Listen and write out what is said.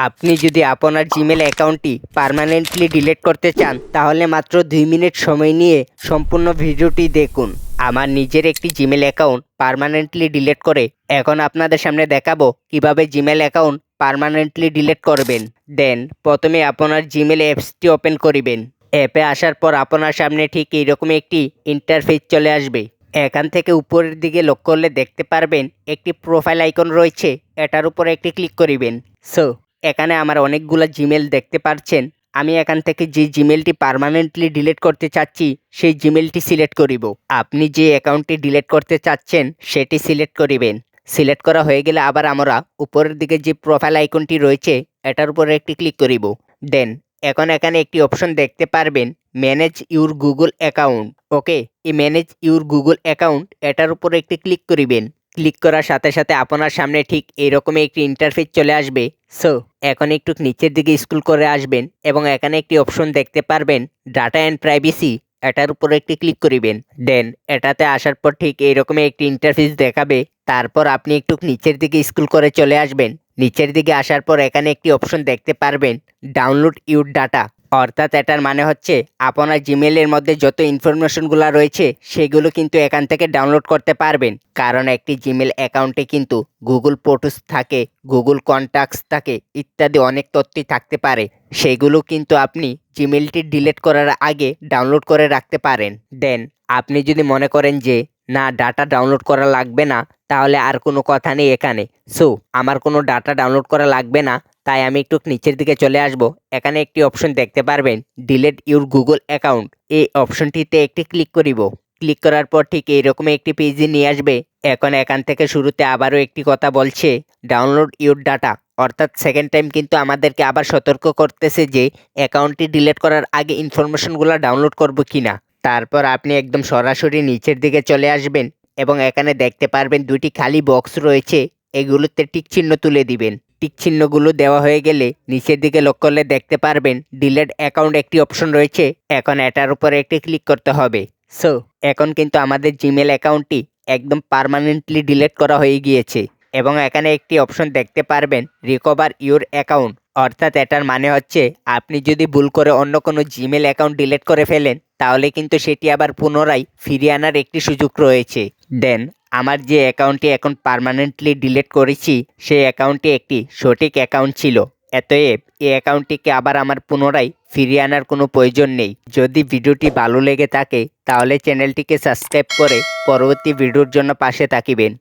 আপনি যদি আপনার জিমেল অ্যাকাউন্টটি পার্মানেন্টলি ডিলিট করতে চান তাহলে মাত্র 2 মিনিট সময় নিয়ে সম্পূর্ণ ভিডিওটি দেখুন। আমার নিজের একটি জিমেল অ্যাকাউন্ট পার্মানেন্টলি ডিলিট করে এখন আপনাদের সামনে দেখাবো কিভাবে জিমেল অ্যাকাউন্ট পার্মানেন্টলি ডিলিট করবেন। দেন প্রথমে আপনার জিমেল অ্যাপসটি ওপেন করিবেন। অ্যাপে আসার পর আপনার সামনে ঠিক এইরকম একটি ইন্টারফেস চলে আসবে। এখান থেকে উপরের দিকে লক্ষ্য করলে দেখতে পারবেন একটি প্রোফাইল আইকন রয়েছে, এটার উপরে একটি ক্লিক করিবেন। সো এখানে আমার অনেকগুলো জিমেল দেখতে পাচ্ছেন। আমি এখান থেকে যে জিমেলটি পার্মানেন্টলি ডিলিট করতে চাচ্ছি সেই জিমেলটি সিলেক্ট করিব। আপনি যে অ্যাকাউন্টটি ডিলিট করতে চাচ্ছেন সেটি সিলেক্ট করিবেন। সিলেক্ট করা হয়ে গেলে আবার আমরা উপরের দিকে যে প্রোফাইল আইকনটি রয়েছে এটার উপরে একটি ক্লিক করিব। দেন এখন এখানে একটি অপশন দেখতে পারবেন ম্যানেজ ইউর গুগল অ্যাকাউন্ট। ওকে, এই ম্যানেজ ইউর গুগল অ্যাকাউন্ট এটার উপরে একটি ক্লিক করিবেন। ক্লিক করার সাথে সাথে আপনার সামনে ঠিক এইরকম একটি ইন্টারফেস চলে আসবে। সো এখন একটু নিচের দিকে স্ক্রল করে আসবেন এবং এখানে একটি অপশন দেখতে পারবেন ডাটা অ্যান্ড প্রাইভেসি, এটার উপরে একটি ক্লিক করিবেন। দেন এটাতে আসার পর ঠিক এইরকম একটি ইন্টারফেস দেখাবে। তারপর আপনি একটু নিচের দিকে স্ক্রল করে চলে আসবেন। নিচের দিকে আসার পর এখানে একটি অপশন দেখতে পারবেন ডাউনলোড ইউর ডাটা, অর্থাৎ এটার মানে হচ্ছে আপনার জিমেলের মধ্যে যত ইনফরমেশনগুলো রয়েছে সেগুলো কিন্তু এখান থেকে ডাউনলোড করতে পারবেন। কারণ একটি জিমেল অ্যাকাউন্টে কিন্তু গুগল ফটোস থাকে, গুগল কন্ট্যাক্টস থাকে, ইত্যাদি অনেক তথ্যই থাকতে পারে। সেগুলো কিন্তু আপনি জিমেলটি ডিলিট করার আগে ডাউনলোড করে রাখতে পারেন। দেন আপনি যদি মনে করেন যে না ডাটা ডাউনলোড করা লাগবে না, তাহলে আর কোনো কথা নেই এখানে। সো আমার কোনো ডাটা ডাউনলোড করা লাগবে না, তাই আমি একটু নিচের দিকে চলে আসব। এখানে একটি অপশন দেখতে পারবেন ডিলিট ইউর গুগল অ্যাকাউন্ট, এই অপশনটিতে একটি ক্লিক করিব। ক্লিক করার পর ঠিক এইরকম একটি পেজে নিয়ে আসবে। এখন এখান থেকে শুরুতে আবারও একটি কথা বলছে ডাউনলোড ইউর ডাটা, অর্থাৎ সেকেন্ড টাইম কিন্তু আমাদেরকে আবার সতর্ক করতেছে যে অ্যাকাউন্টটি ডিলিট করার আগে ইনফরমেশনগুলো ডাউনলোড করব কিনা। তারপর আপনি একদম সরাসরি নিচের দিকে চলে আসবেন এবং এখানে দেখতে পারবেন দুটি খালি বক্স রয়েছে, এগুলোতে টিক চিহ্ন তুলে দিবেন। টিক চিহ্নগুলো দেওয়া হয়ে গেলে নিচের দিকে লক্ষ্য করলে দেখতে পারবেন ডিলিট অ্যাকাউন্ট একটি অপশন রয়েছে, এখন এটার উপরে একটি ক্লিক করতে হবে। সো এখন কিন্তু আমাদের জিমেল অ্যাকাউন্টটি একদম পার্মানেন্টলি ডিলিট করা হয়ে গিয়েছে এবং এখানে একটি অপশন দেখতে পারবেন রিকভার ইউর অ্যাকাউন্ট, অর্থাৎ এটার মানে হচ্ছে আপনি যদি ভুল করে অন্য কোনো জিমেল অ্যাকাউন্ট ডিলিট করে ফেলেন তাহলে কিন্তু সেটি আবার পুনরায় ফিরিয়ে আনার একটি সুযোগ রয়েছে। দেন আমার যে অ্যাকাউন্টটি এখন পার্মানেন্টলি ডিলিট করেছি সেই অ্যাকাউন্টটি একটি সঠিক অ্যাকাউন্ট ছিল, অতএব এই অ্যাকাউন্টটিকে আবার আমার পুনরায় ফিরিয়ে আনার কোনো প্রয়োজন নেই। যদি ভিডিওটি ভালো লেগে থাকে তাহলে চ্যানেলটিকে সাবস্ক্রাইব করে পরবর্তী ভিডিওর জন্য পাশে থাকিবেন।